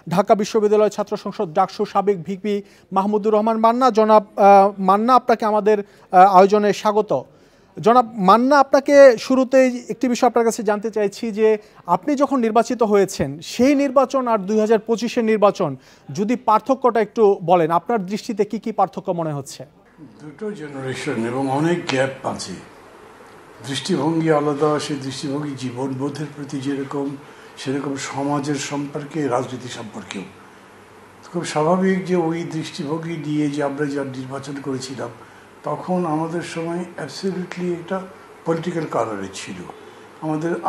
ঢাকা বিশ্ববিদ্যালয় ছাত্র সংসদ ডাকসু সাবেক ভিপি মাহমুদুর রহমান মান্না। জনাব মান্না, আপনাকে আমাদের আয়োজনে স্বাগত। জনাব মান্না, আপনাকে শুরুতেই একটি বিষয় আপনার কাছে জানতে চাইছি যে আপনি যখন নির্বাচিত হয়েছেন সেই নির্বাচন আর 2025-এর নির্বাচন, যদি পার্থক্যটা একটু বলেন, আপনার দৃষ্টিতে কি কি পার্থক্য মনে হচ্ছে? দুটো জেনারেশন এবং অনেক গ্যাপ আছে, দৃষ্টিভঙ্গি আলাদা। সেই দৃষ্টিভঙ্গি জীবনবোধের প্রতি যেরকম, সেরকম সমাজের সম্পর্কে, রাজনীতি সম্পর্কেও খুব স্বাভাবিক যে ওই দৃষ্টিভঙ্গি নিয়ে যে আমরা যা নির্বাচন করেছিলাম তখন আমাদের সময় অ্যাবসলিউটলি এটা পলিটিক্যাল কালারে ছিল।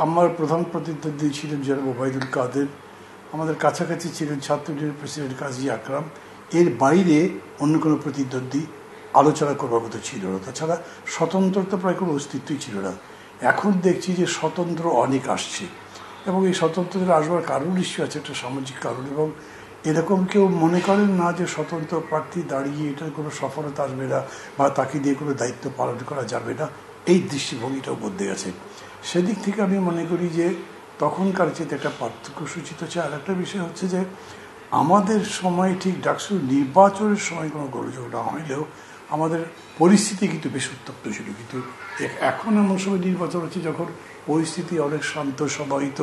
আমার প্রধান প্রতিদ্বন্দ্বী ছিলেন জনাব ওবায়দুল কাদের, আমাদের কাছাকাছি ছিলেন ছাত্রলীগের প্রেসিডেন্ট কাজী আকরাম। এর বাইরে অন্য কোনো প্রতিদ্বন্দ্বী আলোচনা করবার মতো ছিল না, তাছাড়া স্বতন্ত্রতা প্রায় কোনো অস্তিত্বই ছিল না। এখন দেখছি যে স্বতন্ত্র অনেক আসছে এবং এই স্বতন্ত্রতা আসবার কারণ নিশ্চয়ই আছে, একটা সামাজিক কারণ। এবং এরকম কেউ মনে করেন না যে স্বতন্ত্র প্রার্থী দাঁড়িয়ে এটার কোনো সফলতা আসবে না বা তাকে দিয়ে কোনো দায়িত্ব পালন করা যাবে না, এই দৃষ্টিভঙ্গিটাও বদলে গেছে। সেদিক থেকে আমি মনে করি যে তখনকার চেয়ে একটা পার্থক্য সূচিত হচ্ছে। আর একটা বিষয় হচ্ছে যে আমাদের সময় ঠিক ডাকসু নির্বাচনের সময় কোনো গোলযোগ না হইলেও আমাদের পরিস্থিতি কিন্তু বেশ উত্তপ্ত ছিল। কিন্তু এখন এমন সময় নির্বাচন হচ্ছে যখন পরিস্থিতি অনেক শান্ত সমাহিত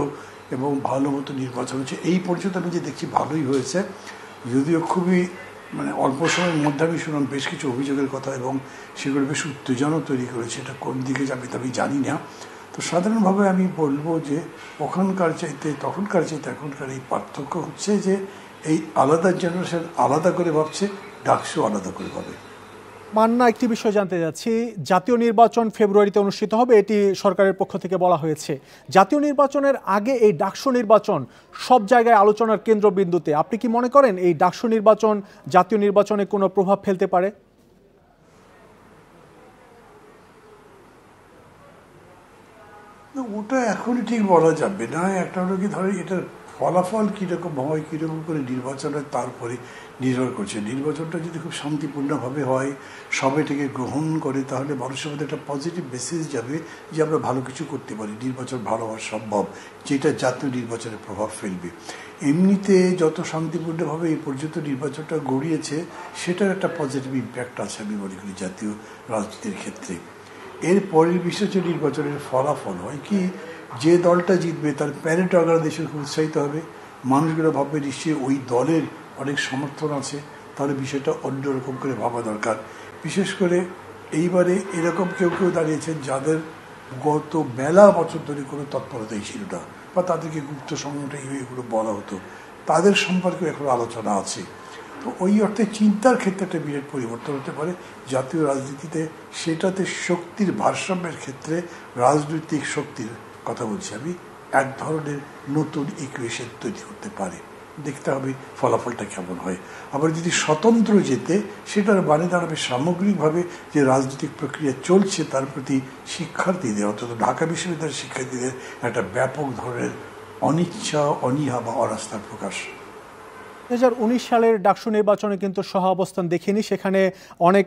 এবং ভালো মতো নির্বাচন হচ্ছে। এই পর্যন্ত আমি যে দেখছি ভালোই হয়েছে, যদিও খুবই অল্প সময়ের মধ্যে আমি শুনলাম বেশ কিছু অভিযোগের কথা এবং সেগুলো বেশ উত্তেজনাও তৈরি করেছে। এটা কোন দিকে যাবে তা আমি জানি না। তো সাধারণভাবে আমি বলবো যে ওখানকার চাইতে তখনকার চাইতে এখনকার এই পার্থক্য হচ্ছে যে এই আলাদা জেনারেশন আলাদা করে ভাবছে, ডাকসু আলাদা করে ভাবে। মান্না, একটি বিষয় জানতে যাচ্ছি, জাতীয় নির্বাচন ফেব্রুয়ারিতে অনুষ্ঠিত হবে, এটি সরকারের পক্ষ থেকে বলা হয়েছে। জাতীয় নির্বাচনের আগে এই ডাকসু নির্বাচন সব জায়গায় আলোচনার কেন্দ্রবিন্দুতে। আপনি কি মনে করেন এই ডাকসু নির্বাচন জাতীয় নির্বাচনে কোনো প্রভাব ফেলতে পারে? ওটা এখনই ঠিক বলা যাবে না। একটা হলো কি, ধরে এটার ফলাফল কীরকম হয়, কীরকম করে নির্বাচন হয় তার উপরে নির্ভর করছে। নির্বাচনটা যদি খুব শান্তিপূর্ণভাবে হয়, সবাই এটাকে গ্রহণ করে, তাহলে মানুষের মধ্যে একটা পজিটিভ মেসেজ যাবে যে আমরা ভালো কিছু করতে পারি, নির্বাচন ভালো হওয়া সম্ভব, যেটা জাতীয় নির্বাচনে প্রভাব ফেলবে। এমনিতে যত শান্তিপূর্ণভাবে এই পর্যন্ত নির্বাচনটা গড়িয়েছে সেটার একটা পজিটিভ ইম্প্যাক্ট আছে আমি মনে করি জাতীয় রাজনীতির ক্ষেত্রে। এর পরের বিষয় হচ্ছে নির্বাচনের ফলাফল হয় কি, যে দলটা জিতবে তার প্যারেড অর্গানাইজেশন খুব উৎসাহিত হবে, মানুষগুলো ভাববে নিশ্চয়ই ওই দলের অনেক সমর্থন আছে, তাহলে বিষয়টা অন্যরকম করে ভাবা দরকার। বিশেষ করে এইবারে এরকম কেউ কেউ দাঁড়িয়েছেন যাদের গত মেলা বছর ধরে কোনো তৎপরতাই ছিল না, বা তাদেরকে গুপ্ত সংগঠন এগুলো বলা হতো, তাদের সম্পর্কে এখন আলোচনা আছে। তো ওই অর্থে চিন্তার ক্ষেত্রে একটা বিরাট পরিবর্তন হতে পারে জাতীয় রাজনীতিতে। সেটাতে শক্তির ভারসাম্যের ক্ষেত্রে রাজনৈতিক শক্তির কথা বলছি আমি, এক ধরনের নতুন ইকুয়েশন তৈরি করতে পারে। দেখতে হবে ফলাফলটা কেমন হয়। আবার যদি স্বতন্ত্র যেতে, সেটার মানে দাঁড়াবে সামগ্রিকভাবে যে রাজনৈতিক প্রক্রিয়া চলছে তার প্রতি শিক্ষার্থীদের, অন্তত ঢাকা বিশ্ববিদ্যালয়ের শিক্ষার্থীদের একটা ব্যাপক ধরনের অনিচ্ছা, অনীহা বা অনাস্থার প্রকাশ। 2019 সালের ডাকসু নির্বাচনে কিন্তু সহ অবস্থান দেখিনি, সেখানে অনেক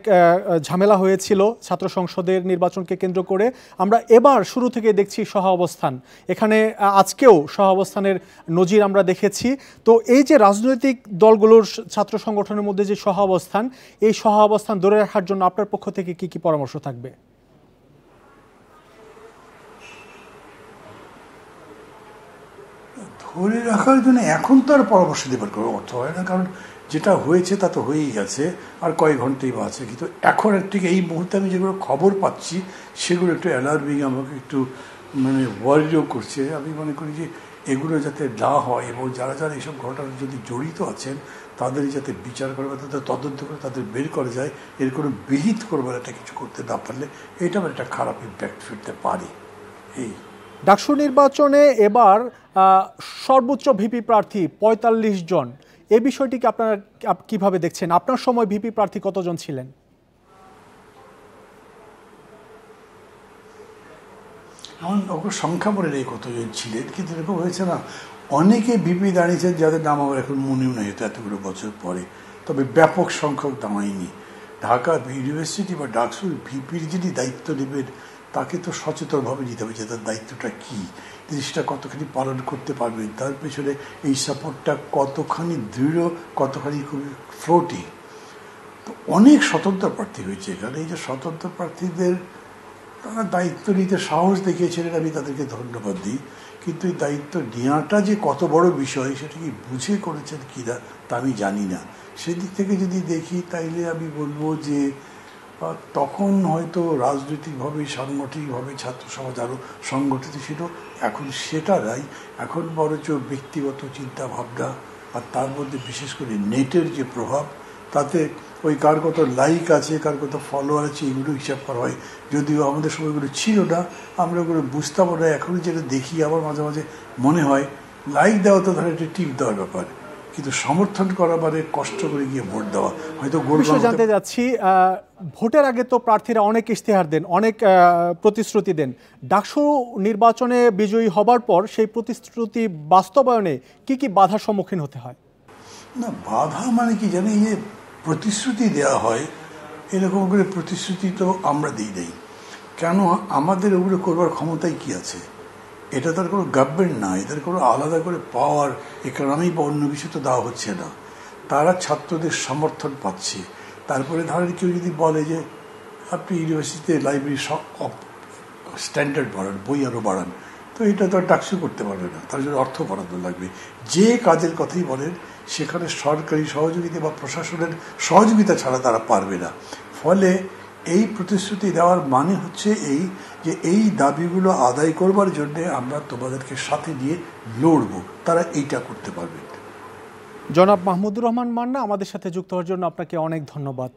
ঝামেলা হয়েছিল ছাত্র সংসদের নির্বাচনকে কেন্দ্র করে। আমরা এবার শুরু থেকে দেখছি সহ অবস্থান, এখানে আজকেও সহ অবস্থানের নজির আমরা দেখেছি। তো এই যে রাজনৈতিক দলগুলোর ছাত্র সংগঠনের মধ্যে যে সহ অবস্থান, এই সহ অবস্থান ধরে রাখার জন্য আপনার পক্ষ থেকে কি কি পরামর্শ থাকবে? ধরে রাখার জন্য এখন তো আর পরামর্শ দেবার কোনো অর্থ হয় না, কারণ যেটা হয়েছে তা তো হয়েই গেছে, আর কয়েক ঘন্টাই বা আছে। কিন্তু এখন ঠিক এই মুহূর্তে আমি যেগুলো খবর পাচ্ছি সেগুলো একটু অ্যালার্মিং, আমাকে একটু ওয়ারিও করছে। আমি মনে করি যে এগুলো যাতে না হয় এবং যারা যারা এইসব ঘটনার যদি জড়িত আছেন তাদের যাতে বিচার করে বা তাদের তদন্ত করে তাদের বের করা যায়, এর কোনো বিহিত করবার একটা কিছু করতে না পারলে এটা আমার একটা খারাপ ইম্প্যাক্ট ফিরতে পারে। এই ডাকসু নির্বাচনে এবার সর্বোচ্চ ভিপি প্রার্থী ৪৫ জন, এই বিষয়টিকে আপনারা কিভাবে দেখছেন? আপনার সময় ভিপি প্রার্থী কতজন ছিলেন? আমার সংখ্যা মনে নেই কতজন ছিলেন, কিন্তু এরকম হয়েছে না, অনেকে ভিপি দাঁড়িয়েছেন যাদের নাম আমার এখন মনেও নেই হতো এতগুলো বছর পরে, তবে ব্যাপক সংখ্যক দাঁড়ায়নি। ঢাকা ইউনিভার্সিটি বা ডাকসুর ভিপির যিনি দায়িত্ব নেবেন তাকে তো সচেতনভাবে নিতে হবে যে তার দায়িত্বটা কী, জিনিসটা কতখানি পালন করতে পারবেন, তার পেছনে এই সাপোর্টটা কতখানি দৃঢ়, কতখানি খুবই ফ্লোটি। তো অনেক স্বতন্ত্র প্রার্থী হয়েছে এখানে। এই যে স্বতন্ত্র প্রার্থীদের তারা দায়িত্ব নিতে সাহস দেখিয়েছিলেন, আমি তাদেরকে ধন্যবাদ দিই। কিন্তু এই দায়িত্ব নেওয়াটা যে কত বড় বিষয় সেটা কি বুঝে করেছেন কিনা তা আমি জানি না। সেদিক থেকে যদি দেখি তাইলে আমি বলবো যে তখন হয়তো রাজনৈতিকভাবে সাংগঠনিকভাবে ছাত্র সমাজ আরও সংগঠিত ছিল, এখন সেটা নাই। এখন বরঞ্চ ব্যক্তিগত চিন্তা ভাবনা আর তার মধ্যে বিশেষ করে নেটের যে প্রভাব, তাতে ওই কার কত লাইক আছে, কার কত ফলোয়ার আছে, এগুলো হিসাব করা হয়। যদিও আমাদের সময়গুলো ছিল না, আমরা ওগুলো বুঝতামও না। এখন যেটা দেখি আবার মাঝে মাঝে মনে হয় লাইক দেওয়া তো ধরো একটা টিপ দেওয়ার ব্যাপার, কিন্তু সমর্থন করা মানে কষ্ট করে গিয়ে ভোট দেওয়া হয়তো জানতে যাচ্ছি, ভোটের আগে তো প্রার্থীরা অনেক ইশতেহার দেন, অনেক প্রতিশ্রুতি দেন। ডাকসু নির্বাচনে বিজয়ী হবার পর সেই প্রতিশ্রুতি বাস্তবায়নে কি কি বাধার সম্মুখীন হতে হয়? না, বাধা মানে কি জানি, যে প্রতিশ্রুতি দেওয়া হয়, এরকম করে প্রতিশ্রুতি তো আমরা দিই নাই। কেন? আমাদের ওগুলো করবার ক্ষমতাই কি আছে? এটা তার কোনো গভর্নমেন্ট না, এদের কোনো আলাদা করে পাওয়ার ইকোনমি বা অন্য কিছু তো দেওয়া হচ্ছে না। তারা ছাত্রদের সমর্থন পাচ্ছে। তারপরে ধরেন কেউ যদি বলে যে আপনি ইউনিভার্সিটিতে লাইব্রেরি স্ট্যান্ডার্ড বাড়ান, বই আরও বাড়ান, তো এটা তো আর ডাকসু করতে পারবে না, তার জন্য অর্থ বরাদ্দ লাগবে। যে কাজের কথাই বলেন সেখানে সরকারি সহযোগিতা বা প্রশাসনের সহযোগিতা ছাড়া তারা পারবে না। ফলে এই প্রতিশ্রুতি দেওয়ার মানে হচ্ছে এই যে এই দাবিগুলো আদায় করবার জন্য আমরা তোমাদেরকে সাথে নিয়ে লড়বো, তারা এইটা করতে পারবে। জনাব মাহমুদুর রহমান মান্না, আমাদের সাথে যুক্ত হওয়ার জন্য আপনাকে অনেক ধন্যবাদ।